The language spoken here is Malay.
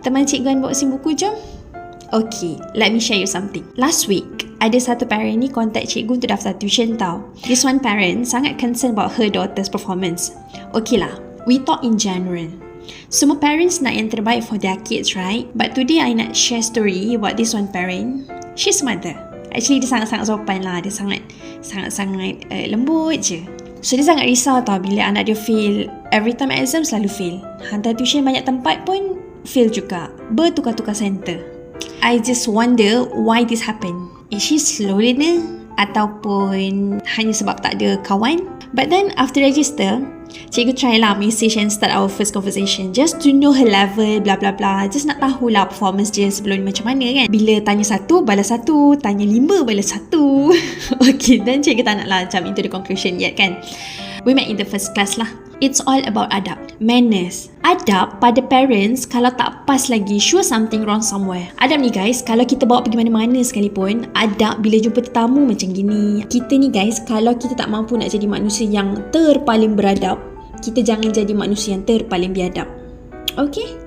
Teman cikgu unboxing buku jom. Okay, let me share you something. Last week, ada satu parent ni contact cikgu untuk daftar tuition tau. This one parent sangat concerned about her daughter's performance. Okay lah, we talk in general. Semua parents nak yang terbaik for their kids, right? But today I nak share story about this one parent. She's mother. Actually dia sangat-sangat sopan lah. Dia sangat-sangat lembut je. So dia sangat risau tau bila anak dia fail. Every time exam selalu fail. Hantar tuition banyak tempat pun fail juga. Bertukar-tukar center. I just wonder why this happen. Is she slow learner? Ataupun hanya sebab tak ada kawan? But then after register, cikgu try lah message and start our first conversation just to know her level, bla bla bla. Just nak tahulah performance dia sebelum ni macam mana kan. Bila tanya satu, balas satu. Tanya 5, balas 1. Okay, dan cikgu tak nak lah macam into the conclusion yet kan. We met in the first class lah. It's all about adab, manners. Adab pada parents kalau tak pas lagi, sure something wrong somewhere. Adab ni guys, kalau kita bawa pergi mana-mana sekalipun, adab bila jumpa tetamu macam gini. Kita ni guys, kalau kita tak mampu nak jadi manusia yang terpaling beradab, kita jangan jadi manusia yang terpaling biadab. Okay?